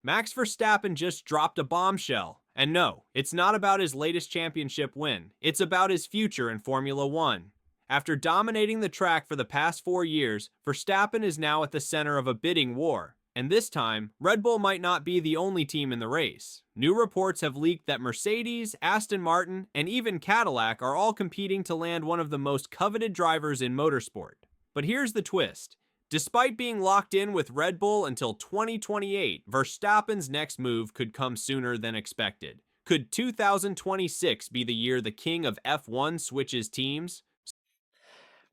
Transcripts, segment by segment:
Max Verstappen just dropped a bombshell. And no, it's not about his latest championship win. It's about his future in Formula One. After dominating the track for the past 4 years, Verstappen is now at the center of a bidding war. And this time, Red Bull might not be the only team in the race. New reports have leaked that Mercedes, Aston Martin, and even Cadillac are all competing to land one of the most coveted drivers in motorsport. But here's the twist. Despite being locked in with Red Bull until 2028, Verstappen's next move could come sooner than expected. Could 2026 be the year the king of F1 switches teams?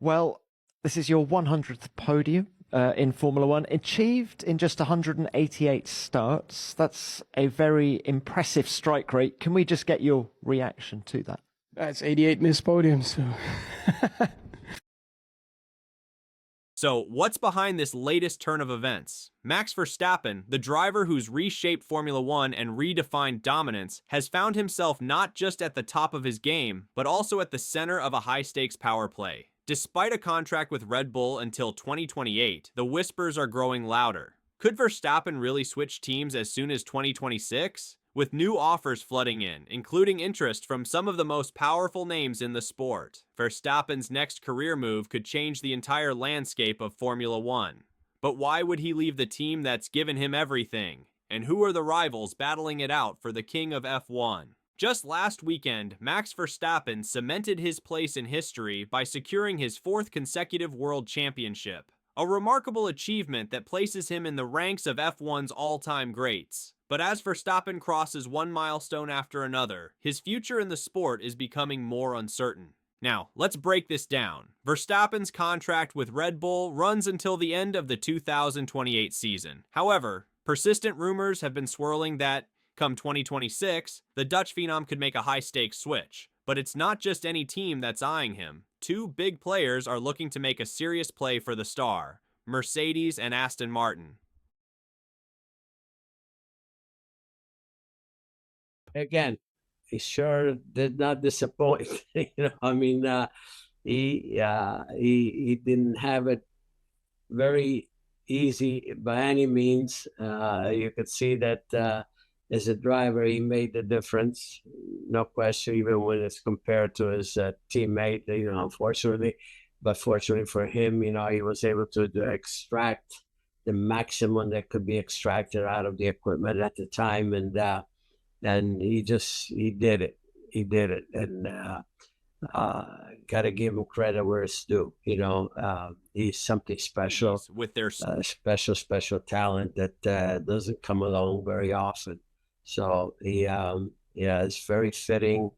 Well, this is your 100th podium in Formula One, achieved in just 188 starts. That's a very impressive strike rate. Can we just get your reaction to that? That's 88 missed podiums. So. So, what's behind this latest turn of events? Max Verstappen, the driver who's reshaped Formula One and redefined dominance, has found himself not just at the top of his game, but also at the center of a high-stakes power play. Despite a contract with Red Bull until 2028, the whispers are growing louder. Could Verstappen really switch teams as soon as 2026? With new offers flooding in, including interest from some of the most powerful names in the sport, Verstappen's next career move could change the entire landscape of Formula One. But why would he leave the team that's given him everything? And who are the rivals battling it out for the king of F1? Just last weekend, Max Verstappen cemented his place in history by securing his 4th consecutive world championship, a remarkable achievement that places him in the ranks of F1's all-time greats. But as Verstappen crosses one milestone after another, his future in the sport is becoming more uncertain. Now, let's break this down. Verstappen's contract with Red Bull runs until the end of the 2028 season. However, persistent rumors have been swirling that, come 2026, the Dutch phenom could make a high-stakes switch. But it's not just any team that's eyeing him. Two big players are looking to make a serious play for the star: Mercedes and Aston Martin. Again, he sure did not disappoint. I mean, he didn't have it very easy by any means. You could see that as a driver, he made the difference, no question, even when it's compared to his teammate, unfortunately. But fortunately for him, he was able to extract the maximum that could be extracted out of the equipment at the time. And he did it. He did it. And got to give him credit where it's due. He's something special. With their special talent that doesn't come along very often. So it's very fitting,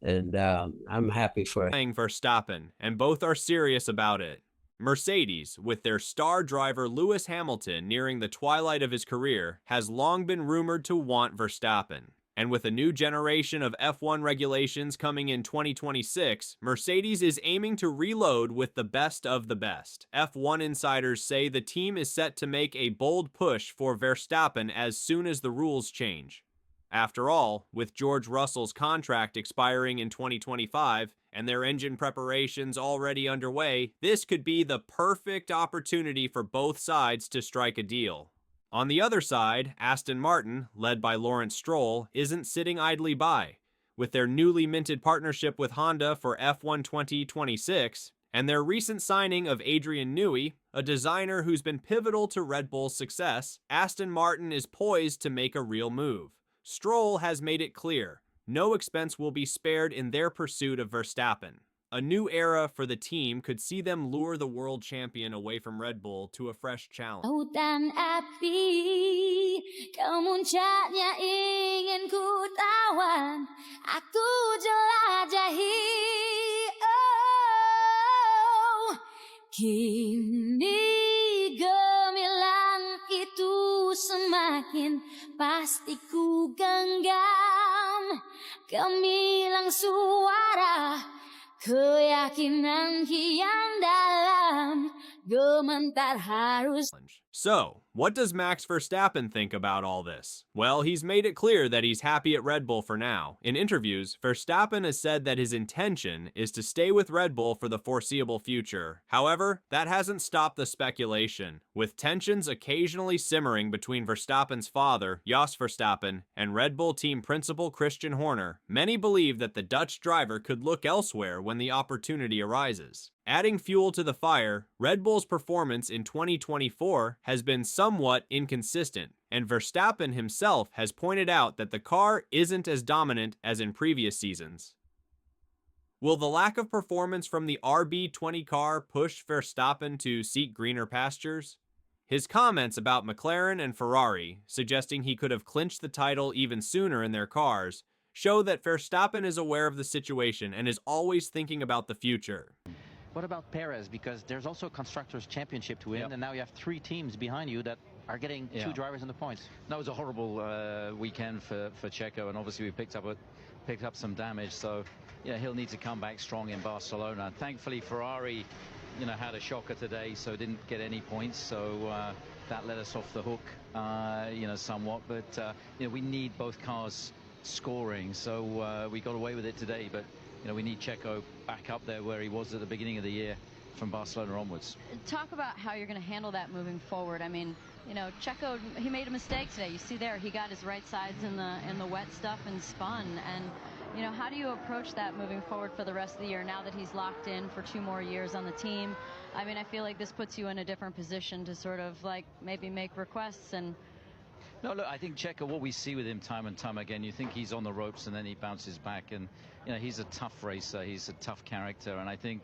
and I'm happy for him. Verstappen, and both are serious about it. Mercedes, with their star driver Lewis Hamilton nearing the twilight of his career, has long been rumored to want Verstappen. And with a new generation of F1 regulations coming in 2026, Mercedes is aiming to reload with the best of the best. F1 insiders say the team is set to make a bold push for Verstappen as soon as the rules change. After all, with George Russell's contract expiring in 2025 and their engine preparations already underway, this could be the perfect opportunity for both sides to strike a deal. On the other side, Aston Martin, led by Lawrence Stroll, isn't sitting idly by. With their newly minted partnership with Honda for F1 2026, and their recent signing of Adrian Newey, a designer who's been pivotal to Red Bull's success, Aston Martin is poised to make a real move. Stroll has made it clear, no expense will be spared in their pursuit of Verstappen. A new era for the team could see them lure the world champion away from Red Bull to a fresh challenge. Lautan api, kemuncaknya ingin ku tawan, aku jelajahi. Oh, kini gemilang itu semakin pasti ku genggam, gemilang suara keyakinan kian dalam gementar harus. So, what does Max Verstappen think about all this? Well, he's made it clear that he's happy at Red Bull for now. In interviews, Verstappen has said that his intention is to stay with Red Bull for the foreseeable future. However, that hasn't stopped the speculation, with tensions occasionally simmering between Verstappen's father, Jos Verstappen, and Red Bull team principal Christian Horner. Many believe that the Dutch driver could look elsewhere when the opportunity arises. Adding fuel to the fire, Red Bull's performance in 2024 has been somewhat inconsistent, and Verstappen himself has pointed out that the car isn't as dominant as in previous seasons. Will the lack of performance from the RB20 car push Verstappen to seek greener pastures? His comments about McLaren and Ferrari, suggesting he could have clinched the title even sooner in their cars, show that Verstappen is aware of the situation and is always thinking about the future. What about Perez? Because there's also a Constructors' Championship to win, and now you have 3 teams behind you that are getting 2 drivers in the points. That was a horrible weekend for Checo, and obviously we picked up some damage. So, he'll need to come back strong in Barcelona. Thankfully, Ferrari, had a shocker today, so didn't get any points. So that let us off the hook, somewhat. But we need both cars scoring, so we got away with it today. But we need Checo back up there where he was at the beginning of the year from Barcelona onwards. Talk about how you're going to handle that moving forward. I mean, Checo, he made a mistake today. You see there, he got his right sides in the wet stuff and spun. And, how do you approach that moving forward for the rest of the year now that he's locked in for 2 more years on the team? I mean, I feel like this puts you in a different position to sort of like maybe make requests and... No, look, I think Checo, what we see with him time and time again, you think he's on the ropes and then he bounces back, and he's a tough racer, he's a tough character, and I think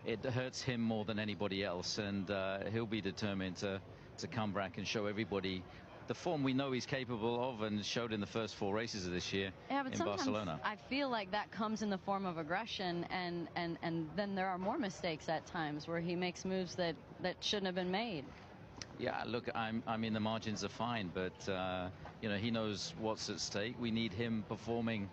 it hurts him more than anybody else, and he'll be determined to come back and show everybody the form we know he's capable of and showed in the first 4 races of this year in Barcelona. I feel like that comes in the form of aggression, and then there are more mistakes at times where he makes moves that shouldn't have been made. Yeah, look, I mean, the margins are fine, but, he knows what's at stake. We need him performing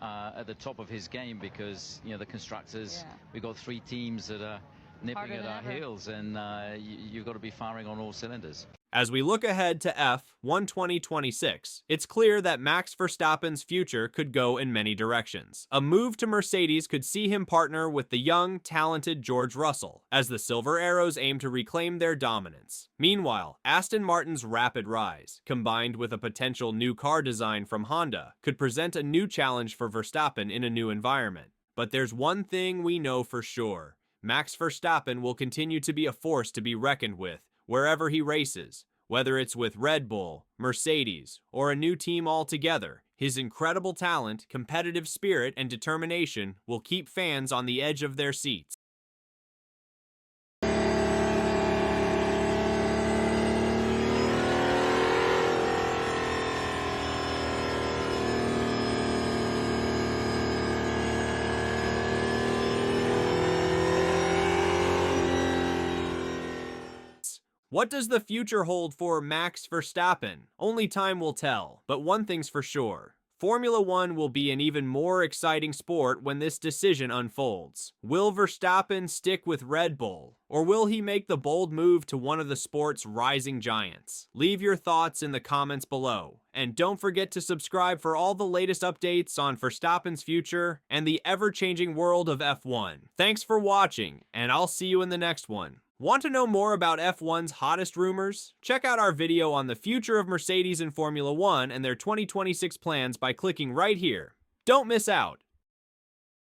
at the top of his game because, the constructors, we've got 3 teams that are nipping at our heels, and you've got to be firing on all cylinders. As we look ahead to F1 2026, it's clear that Max Verstappen's future could go in many directions. A move to Mercedes could see him partner with the young, talented George Russell, as the Silver Arrows aim to reclaim their dominance. Meanwhile, Aston Martin's rapid rise, combined with a potential new car design from Honda, could present a new challenge for Verstappen in a new environment. But there's one thing we know for sure. Max Verstappen will continue to be a force to be reckoned with wherever he races, whether it's with Red Bull, Mercedes, or a new team altogether. His incredible talent, competitive spirit, and determination will keep fans on the edge of their seats. What does the future hold for Max Verstappen? Only time will tell, but one thing's for sure. Formula One will be an even more exciting sport when this decision unfolds. Will Verstappen stick with Red Bull, or will he make the bold move to one of the sport's rising giants? Leave your thoughts in the comments below, and don't forget to subscribe for all the latest updates on Verstappen's future and the ever-changing world of F1. Thanks for watching, and I'll see you in the next one. Want to know more about F1's hottest rumors? Check out our video on the future of Mercedes in Formula One and their 2026 plans by clicking right here. Don't miss out!